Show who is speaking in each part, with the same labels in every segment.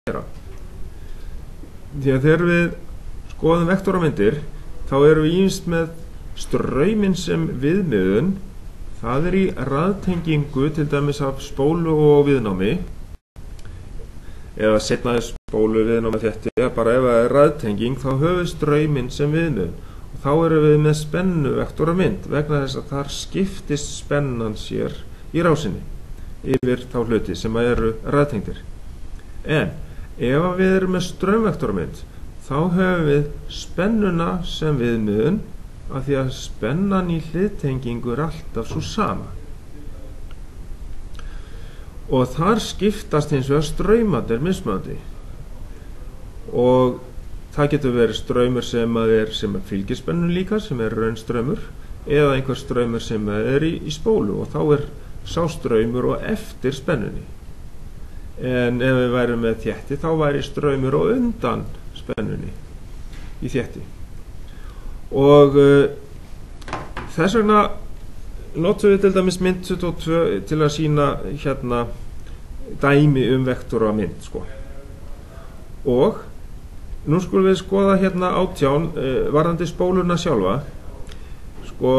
Speaker 1: gera. Því að þegar við skoðum vektoramyndir þá erum við ýmist með strauminn sem viðmiðun. Það í raðtengingu til dæmis af spólu og viðnámi eða seinna spólu, viðnámi, þétti. Bara ef það raðtenging þá höfum við strauminn sem viðmiðun og þá erum við með spennu vektoramynd vegna þess að þar skiptist spennan sér í rásinni yfir þá hluti sem eru raðtengdir. En ef við erum með straumvektoramynd þá höfum við spennuna sem viðmiðun af því að spennan í hliðtengingu er alltaf svo sama. Og þar skiptast hins vegar straumarnir mismunandi. Og það getur verið straumur sem fylgir spennun líka, sem raunstraumur, eða einhver straumur sem í spólu og þá sá straumur og eftir spennunni. En ef við værum með þétti þá væri straumur og undan spennunni í þétti. Og þess vegna notum við til dæmis mynd 22 til að sýna hérna dæmi vektoramynd sko. Og nú skulum við skoða hérna 18 varðandi spóluna sjálfa sko,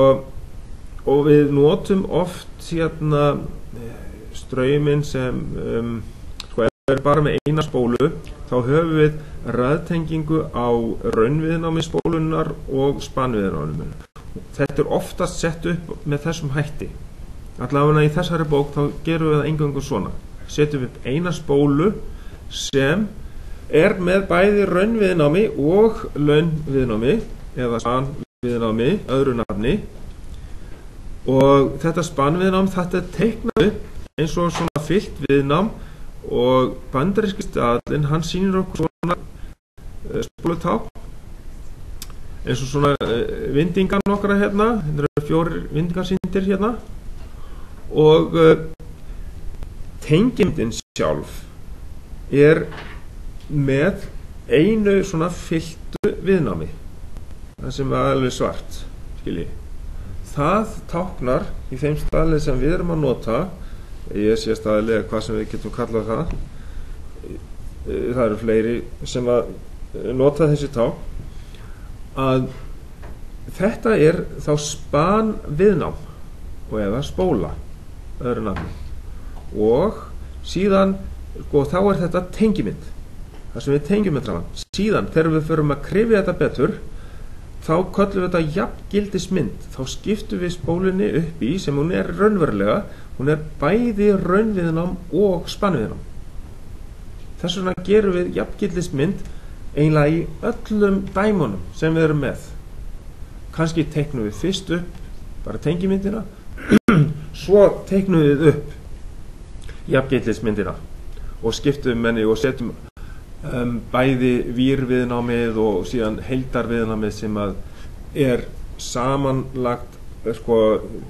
Speaker 1: og við notum oft hérna strauminn sem sko, ef við erum bara með eina spólu þá höfum við raðtengingu á raunviðnámi spólunnar og spannviðnámi. Þetta oftast sett upp með þessum hætti. Allavega í þessari bók þá gerum við það eingöngu svona. Setjum við upp eina spólu sem með bæði raunviðnámi og launviðnámi eða spannviðnámi, öðru nafni. Og þetta spannviðnám þetta teiknað upp eins og svona fyllt viðnám og bandaríski staðallinn hann sýnir okkur svona spólutákn eins og svona vindingar nokkra hérna, þetta eru 4 vindingarsýndir hérna og tengimyndin sjálf með einu svona fylltu viðnámi það sem alveg svart skilji. Það táknar í þeim staðli sem við erum að nota ég sé staðli eða hvað sem við getum kallað það eru fleiri sem að nota þessi tákn að þetta þá span viðnám og eða spóla öðru nafni og síðan sko, þá þetta tengimynd þar sem við tengjum þetta síðan þegar við förum að krifja þetta betur þá köllum við þetta jafngildismynd þá skiptum við spólunni upp í sem hún raunverulega hún bæði raunviðnám og spannviðnám þess vegna gerum við jafngildismynd eiginlega í öllum dæmunum sem við erum með kannski teiknum við fyrst upp bara tengimyndina svo teiknum við upp jafngildismyndina og skiptum henni og setjum bæði vírviðnámið og síðan heildarviðnámið sem að samanlagt sko,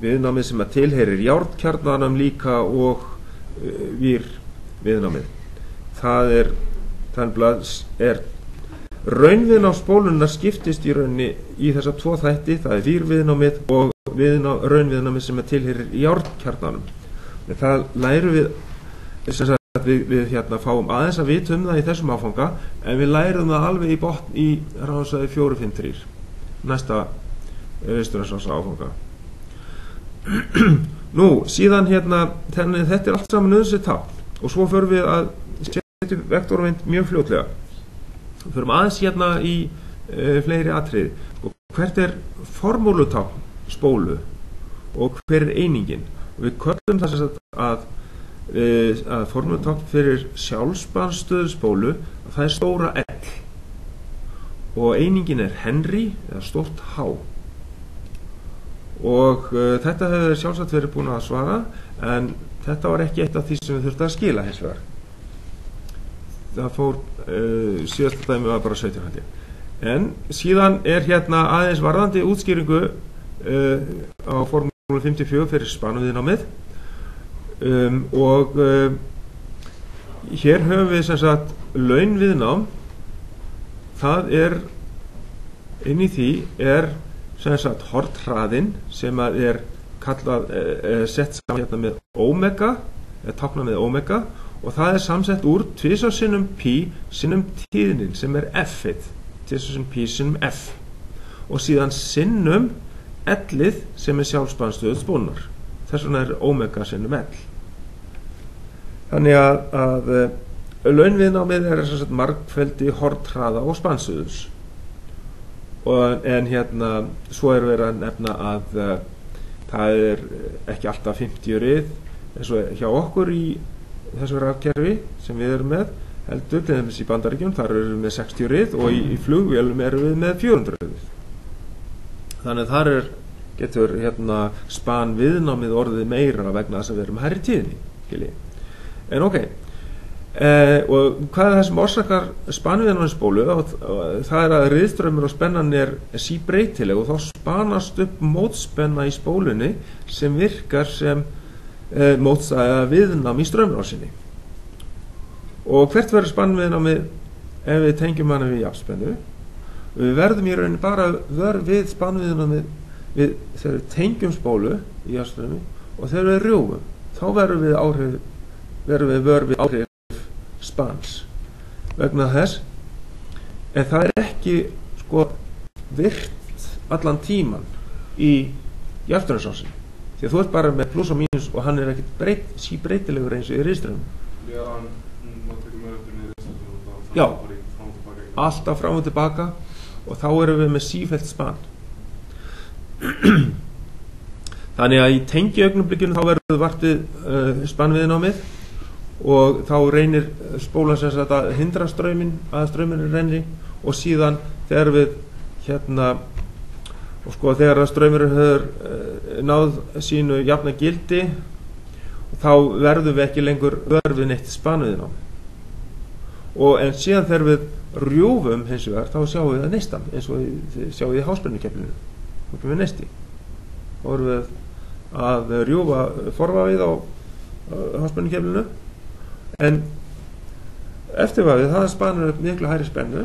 Speaker 1: viðnámið sem að tilheyrir járnkjarnanum líka og vírviðnámið það raunviðnám spólunnar skiptist í rauninni í þessa 2 þætti, það vírviðnámið og raunviðnámið sem tilheyrir járnkjarnanum. Það lærum við hérna fáum aðeins að vita það í þessum áfanga, en við lærum það alveg í botn í ráðsvæði 453, næsta austurlandsráðs áfanga. Nú, síðan hérna, þetta allt saman nauðsynlegt tákn og svo förum við að setja vektoramynd mjög fljótlega. Við förum aðeins hérna í fleiri atriði. Og hvert formúlutákn spólu og hver einingin? Og við köllum þess að formúlutákn fyrir sjálfsbannsstöðu spólu að það stóra L og einingin Henry eða stórt H. Og þetta hefur sjálfsagt verið búin að svara en þetta var ekki eitt af því sem við þurftum að skila hins vegar. Það fór síðasta dæmi var bara 17 held ég. En síðan hérna aðeins varðandi útskýringu á formúlu 54 fyrir spannviðnámið og hér höfum við sem sagt launviðnám það inn í því sem sagt hornhraðinn sem kallað sett saman hérna með omega táknað með omega og það samsett úr 2 sinnum pi sinnum tíðnin sem f-ið, 2 sinnum pi sinnum f, og síðan sinnum l-ið sem sjálfspanstöðu spólunar. Þess vegna omega sinnum l. Þannig að launviðnámið sem sagt margfeldi hornhraða og spanstöðus. En svo verið að nefna að það ekki alltaf 50 rið eins og hjá okkur í þessu rafkerfi sem við erum með, heldur til dæmis í Bandaríkjunum, þar erum við með 60 rið og í flugvélum erum við með 400 rið. Þannig að þar getur span viðnámið orðið meira vegna þess að við erum hærri tíðni. En ok, og hvað það sem orsakar spanviðnámsbólu? Það að riðstraumur og spennan síbreytileg og þá spanast upp mótspenna í spólunni sem virkar sem mótstæða viðnám í straumrásinni. Og hvert verður spanviðnámið ef við tengjum hana við jafnspennu? Við verðum í rauninni bara vör við spanviðnámið þegar við tengjum spólu í jafnstraumi og þegar við rjúfum, þá verðum við vör við áhrif spans vegna þess, en það ekki virt allan tíman í jafnstraumsrásinni, því að þú ert bara með pluss og mínus og hann ekkert síbreytilegur eins og í riðstraumum. Já, alltaf fram og tilbaka og þá erum við með sífellt span. Þannig að í tengiaugnablikinu þá verður vart við spanviðnámið og þá reynir spólan sem sagt að hindra strauminn renni, og síðan þegar við þegar straumurinn hefur náð sínu jafna gildi, þá verðum við ekki lengur vör við neitt spanviðnám. En síðan þegar við rjúfum hins vegar, þá sjáum við það neistan, eins og þið sjáum við í háspennukeflinu. Þá kemur við neisti. Þá erum við að rjúfa forvafið á háspennukeflinu, en eftirvafið það spanir upp miklu hærri spennu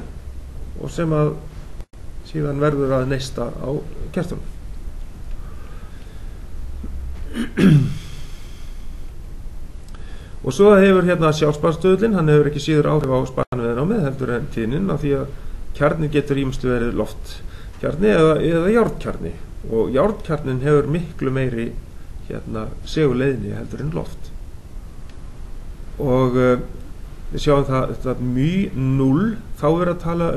Speaker 1: og sem að síðan verður að neista á kertunum. Og svo hefur sjálfspanstöðullinn, hann hefur ekki síður áhrif á spanviðnámið heldur en tíðnin, af því að kjarni getur ýmist verið loftkjarni eða járnkjarni, og járnkjarnin hefur miklu meiri seguleiðni heldur en loft. Og við sjáum það μ0, þá verður að tala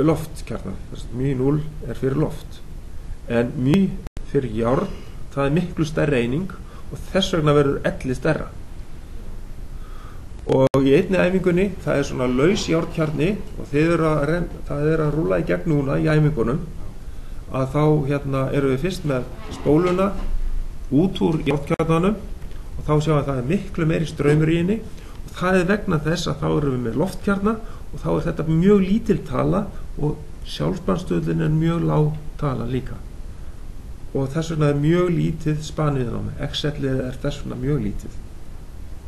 Speaker 1: loftkjarna. μ0 fyrir loft, en μ fyrir járn, það miklu stærri eining og þess vegna verður l stærra. Og í einni æfingunni, það svona laus járnkjarni og það að rúlla í gegn núna í æfingunum, að þá erum við fyrst með spóluna út úr járnkjarnanum og þá sjáum við að það miklu meiri straumur í henni, og það vegna þess að þá erum við með loftkjarna og þá þetta mjög lítil tala og sjálfspanstöðullinn mjög lág tala líka, og þess vegna mjög lítið spanviðnámið, XL-ið þess vegna mjög lítið,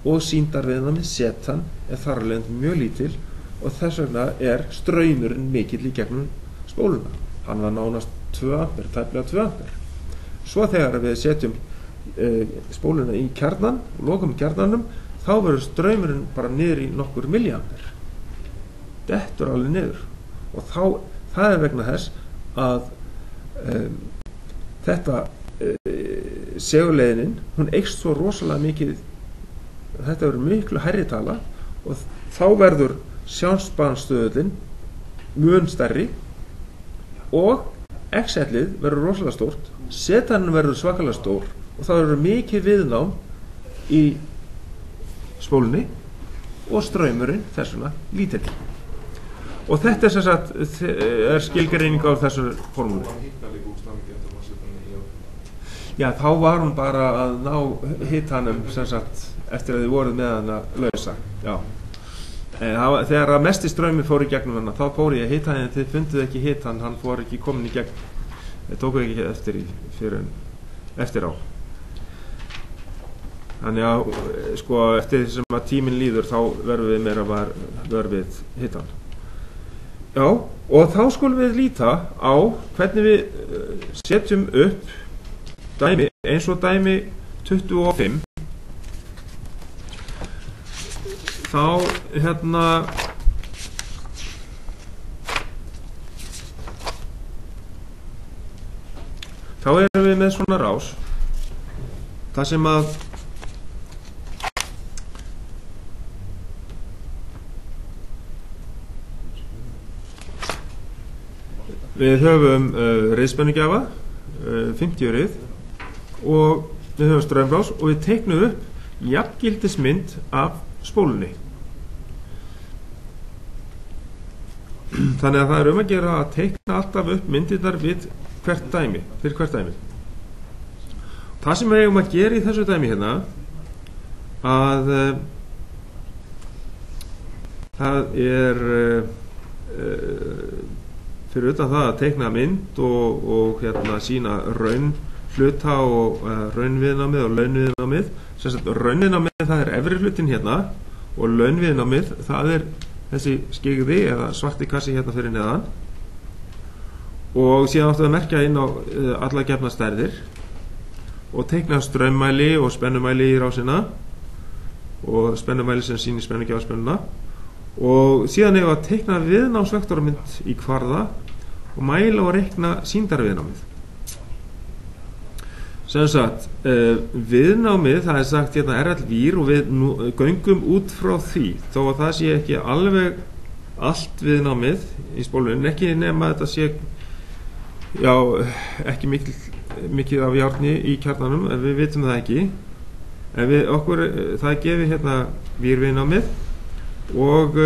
Speaker 1: og sýndarviðnámið setan þar alveg mjög lítil, og þess vegna straumurinn mikill í gegnum spóluna. Hann var nánast 2 ampere, tæplega 2 ampere. Svo þegar við setjum spóluna í kjarnan og lokum kjarnanum, þá verður straumurinn bara niður í nokkur milliampere, dettur alveg niður, og það vegna þess að þetta seguleiðinin, hún eykst svo rosalega mikið, þetta verður miklu hærri tala, og þá verður sjálfspanstöðullinn mun stærri og XL-ið verður rosalega stórt, setaninn verður svakalega stór og það verður mikið viðnám í spólunni og straumurinn þess vegna lítill. Og þetta sem sagt skilgreining á þessu formúlu. Já, þá var hún bara að ná hitanum sem sagt eftir að þið voruð með hana lausa. Já. Þegar að mesti straumi fór í gegnum hana, þá fór ég að hita henni, þið funduð ekki hitan, hann fór ekki komin í gegn. Þið tókuð ekki eftir á. Þannig að eftir því sem að tíminn líður, þá verðum við meira vör við hitan. Já, og þá skulum við líta á hvernig við setjum upp dæmi, eins og dæmi 25. þá þá erum við með svona rás það sem að við höfum riðspennugjafa 50 rið og við höfum straumrás og við teiknum upp jafngildismynd af spólunni. Þannig að það er að gera að teikna alltaf upp myndirnar við hvert dæmi, fyrir hvert dæmi. Það sem við eigum að gera í þessu dæmi hérna að það er fyrir utan það að teikna mynd og sína raunhluta og raunviðnámið og launviðnámið. Sem sagt raunviðnámið það er efri hlutin hérna og launviðnámið það er þessi skyggði eða svarti kassi hérna fyrir neðan og síðan áttu að merkja inn á alla gefna stærðir og teikna straummæli og spennumæli í rásina og spennumæli sem sýnir spennugjafaspennuna og síðan hefur að teikna viðnámsvektormynd í kvarða og mæla og reikna sýndarviðnámið. Sem sagt, viðnámið, það er sagt hérna RL-vír og við göngum út frá því þó að það sé ekki alveg allt viðnámið í spólunum, ekki nema að þetta sé ekki mikið af járni í kjarnanum en við vitum það ekki en það gefi hérna vírviðnámið og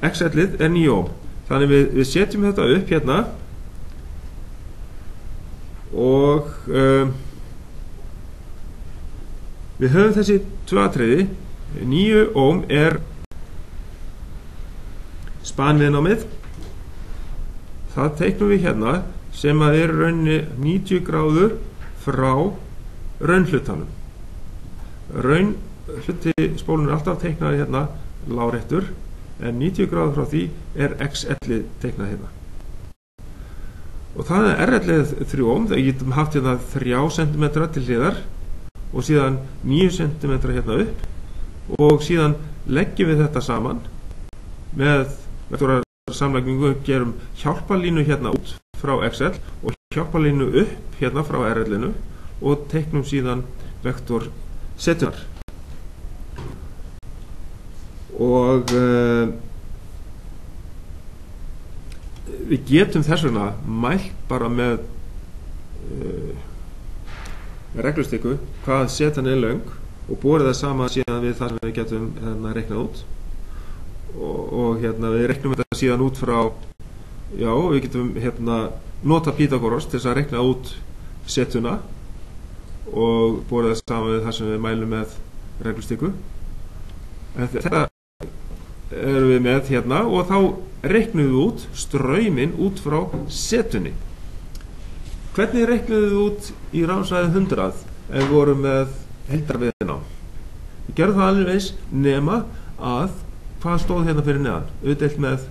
Speaker 1: X-ellið er 9 ohm. Þannig við setjum þetta upp hérna og við höfum þessi tvö atriði. 9 ohm er spanviðnámið. Það teiknum við hérna sem að er rauninni 90 gráður frá raunhlutanum. Raunhluti spólun er alltaf teiknaði hérna láréttur en 90 gráður frá því er X-ellið teiknað hérna. Og það er R-ellið 3 ohm, það getum haft hérna 3 cm til hliðar og síðan 9 cm hérna upp og síðan leggjum við þetta saman með samleggingu, gerum hjálparlínu hérna út frá X-ell og hjálparlínu upp hérna frá R-ellinu og teiknum síðan vektor setunar. Og við getum þess vegna mælt bara með reglustiku hvað setan er löng og borið það sama síðan við það sem við getum reiknað út og við reiknum þetta síðan út frá við getum nota Pythagoras til þess að reikna út setuna og borið það sama við það sem við mælum með reglustiku. Þetta erum við með hérna og þá reiknum við út strauminn út frá setunni. Hvernig reiknum við út í rásæði 100 ef við vorum með heildarviðnám? Við gerðum það alveg eins nema að hvað stóð hérna fyrir neðan? Auðdeilt með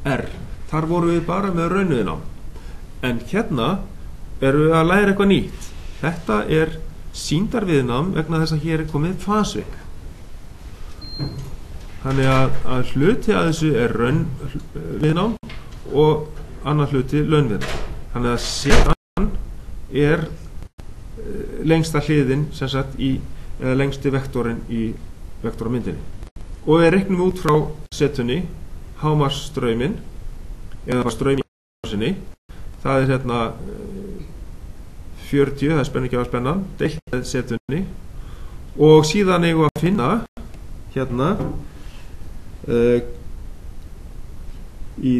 Speaker 1: R. Þar vorum við bara með raunviðnám. En hérna erum við að læra eitthvað nýtt. Þetta er sýndarviðnám vegna þess að hér er komið fasvik. Þannig að hluti að þessu er raunviðnám og annar hluti launviðnám. Þannig að setan er lengsta hliðin sem sagt eða lengsti vektorinn í vektormyndinni. Og við reiknum út frá setunni hámarksstrauminn eða bara strauminn í rásinni. Það er hérna 40, það er spennugjafarspennan, deilt með setunni og síðan eigum við að finna hérna í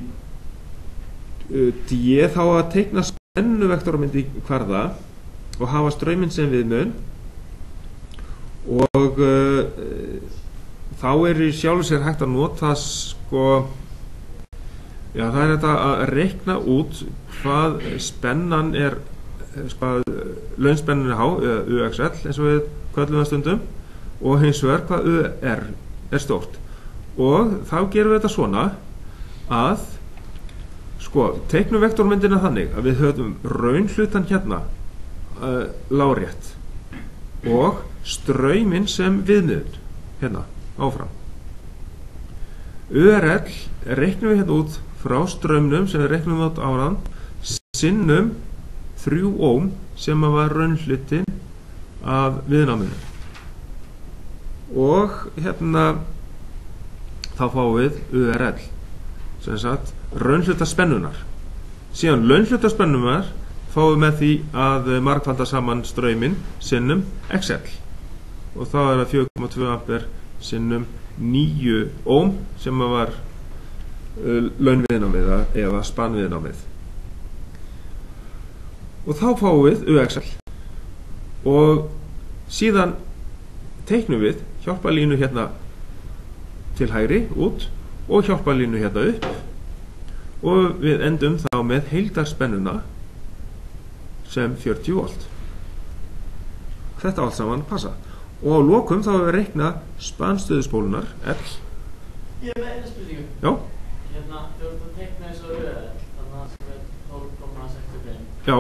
Speaker 1: D þá að teikna spennuvektormynd í kvarða og hafa strauminn sem viðmiðun og þá er í sjálfu sér hægt að nota það er þetta að reikna út hvað spennan er hvað launspennan er há eða UXL eins og við köllum það stundum og hins vegar hvað UR er stórt og þá gerum við þetta svona að teiknum vektormyndina þannig að við höfum raunhlutan hérna lárétt og strauminn sem viðmiðun hérna áfram. URL reiknum við hérna út frá straumnum sem við reiknum út áðan sinnum 3 ohm sem að var raunhlutin af viðnáminu. Og hérna þá fáum við URL sem sagt raunhluta spennunar. Síðan launhluta spennunar fáum við með því að margfalda saman strauminn sinnum XL og þá er það 4,2 ampere sinnum 9 ohm sem að var launviðnámið eða spanviðnámið. Og þá fáum við UXL og síðan teiknum við hjálparlínu hérna til hægri út og hjálparlínu hérna upp og við endum þá með heildarspennuna sem 40 volt. Þetta allt saman passa og á lokum þá við reikna spanstöðuspólunar L.
Speaker 2: Ég með einu spurningu.
Speaker 1: Já.
Speaker 2: Hérna, þú ert að teikna eins og röð þannig sem er 12,65.
Speaker 1: Já.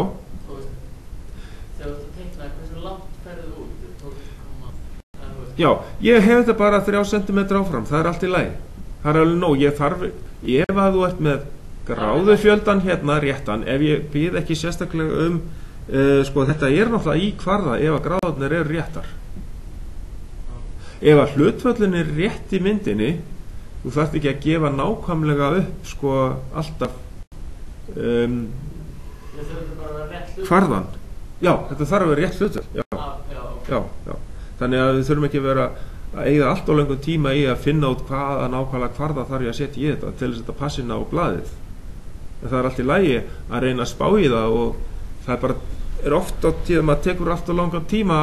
Speaker 2: Þegar þú ert að teikna, hversu langt ferðu út? 12,5.
Speaker 1: Já, ég hef þetta bara 3 cm áfram, það er allt í lagi. Það er alveg nóg, ég þarf, ef að þú ert með gráðufjöldan hérna réttan, ef ég býð ekki sérstaklega sko þetta er náttúrulega í kvarða ef að gráðarnir eru réttar. Ef að hlutföllin er rétt í myndinni, þú þarft ekki að gefa nákvæmlega upp sko alltaf kvarðan. Já, þetta þarf að vera rétt hlutföll. Já. Þannig að við þurfum ekki að vera að eigða allt á löngum tíma í að finna út hvaða nákvæmlega kvarða þarf ég að setja í þetta til þess að þetta passi inn á blaðið. En það er allt í lagi að reyna að spá í það og það er oft á tíðum að tekur allt á langan tíma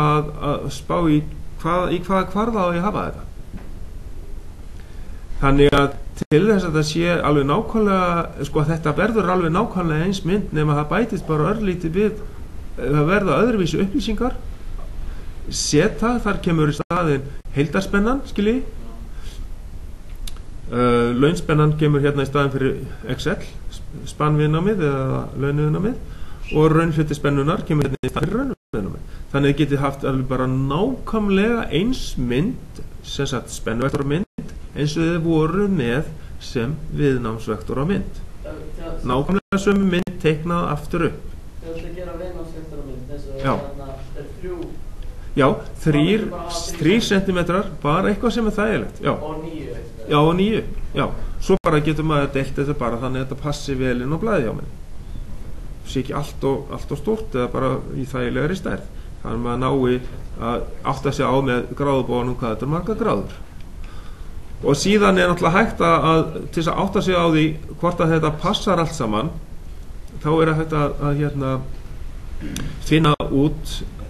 Speaker 1: að spá í hvaða kvarða á ég hafa þetta. Þannig að til þess að það sé alveg nákvæmlega, sko þetta verður alveg nákvæmlega eins mynd nema það bætist bara örlítið við, það verða öðruvísi upplýsingar. Seta, þar kemur í staðinn heildarspennan, skilji. Launspennan kemur hérna í staðinn fyrir XL, spanviðnámið eða launviðnámið og raunhluti spennunar kemur hérna í staðinn fyrir raunviðnámið. Þannig að getið haft alveg bara nákvæmlega eins mynd, sem sagt spennuvektormynd, eins og þið voru með sem viðnámsvektormynd. Nákvæmlega sömu mynd teiknað aftur upp.
Speaker 2: Þú ætla að gera viðnámsvektormynd, þess að þarna er 3.
Speaker 1: Já, 3 centimetrar, bara eitthvað sem er þægilegt. Já.
Speaker 2: Og 9.
Speaker 1: Já, og 9. Já, svo bara getur maður deilt þetta bara þannig að þetta passi vel inn á blaðið hjá mér. Það sé ekki allt og stórt eða bara í þægilegri stærð. Þannig að maður nái að átta sig á með gráðubónum hvað þetta er marga gráður. Og síðan er náttúrulega hægt til þess að átta sig á því hvort að þetta passar allt saman, þá er hægt að finna út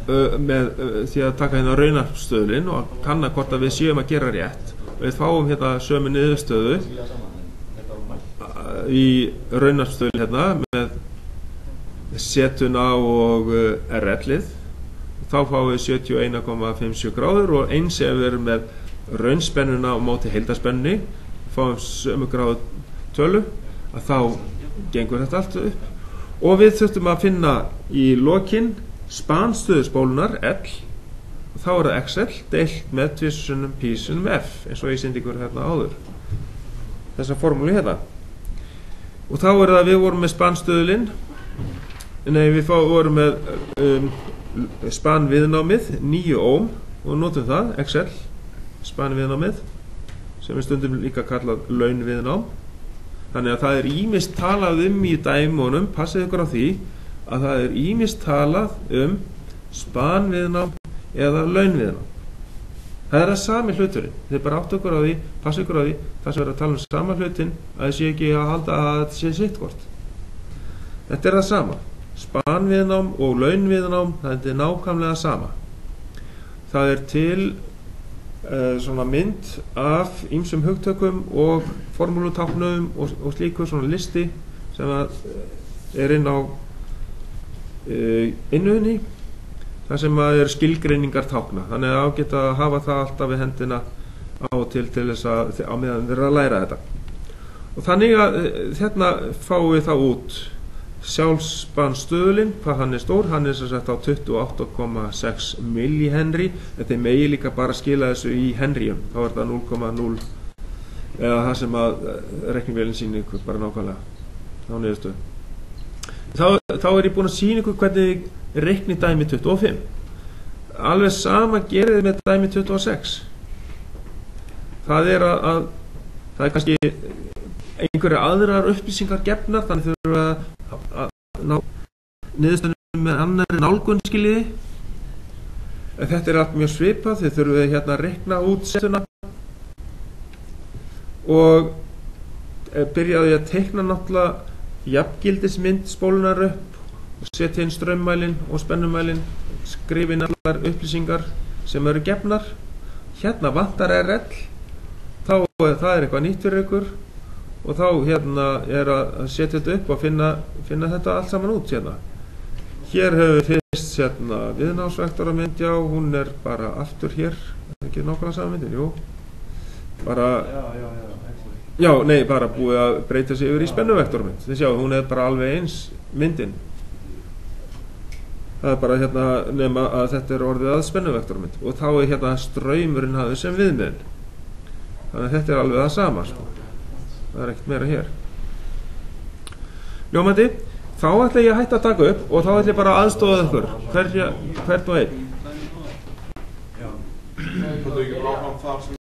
Speaker 1: með því að taka hérna raunafstöðlinn og kanna hvort að við séum að gera rétt og við fáum hérna sömu niðurstöðu í raunafstöðlinn hérna með setuna og RL-ið, þá fáum við 71,57 gráður og eins ef við erum með raunspennuna á móti heildarspenni fáum sömu gráðu tölu að þá gengur þetta allt upp og við þurftum að finna í lokin spanstöðuspólunar L og þá er það XL deilt með 2 pi sinnum F eins og ég sýndi ykkur hérna áður þessa formúlu hérna og þá er það við vorum með spanstöðulinn við vorum með spanviðnámið 9 ohm og notum það XL spanviðnámið sem er stundum líka kallað launviðnám þannig að það er ýmist talað í dæmunum, passið ykkur á því að það er ýmist talað spanviðnám eða launviðnám. Það er það sami hluturinn. Þið bara áttu ykkur á því, passu ykkur á því, það sem er að tala sama hlutin, að þið sé ekki að halda að þetta sé sitt hvort. Þetta er það sama. Spanviðnám og launviðnám, það er nákvæmlega sama. Það er til svona mynd af ýmsum hugtökum og formúlutáknum og slíku svona listi sem er inn á innöðinni þar sem er skilgreiningar tákna þannig að ágætt að hafa það alltaf við hendina á til þess að á meðan við erum að læra þetta og þannig að hérna fáum við það út sjálfsbannstöðulinn, hvað hann er stór, hann er sem sagt á 28,6 millihenry, en þeir megi líka bara skila þessu í henryum, þá er það 0,0 eða það sem að reiknivélinn sýnir ykkur bara nákvæmlega á niðurstöðu. Þá er ég búinn að sýna ykkur hvernig reikni dæmi 25. Alveg sama gerið með dæmi 26. Það er að það er kannski einhverja aðrar upplýsingar gefnar, þannig þurfum að ná niðurstöðum með annarri nálgun, skiljiði. En þetta er allt mjög svipað, þið þurfum hérna að reikna út setuna og byrjaði að teikna náttúrulega jafngildismynd spólunar upp og setja inn straummælinn og spennumælinn, skrifa inn allar upplýsingar sem eru gefnar. Hérna vantar RL, það er eitthvað nýtt fyrir ykkur og þá hérna er að setja þetta upp og finna þetta allt saman út hérna. Hér höfum við fyrst hérna viðnámsvektoramynd, já, hún er bara aftur hér, ekki nákvæmlega sama myndin, jú. Bara já, nei, bara búið að breyta sig yfir í spennuvektormynd. Þið sjáu, hún er bara alveg eins myndin. Það er bara hérna nema að þetta er orðið að spennuvektormynd og þá er hérna straumurinn hafður sem viðmiðin. Þannig að þetta er alveg það sama, sko. Það er ekkert meira hér. Ljómandi, þá ætla ég að hætta að taka upp og þá ætla ég bara að aðstofa ykkur, hvern og einn.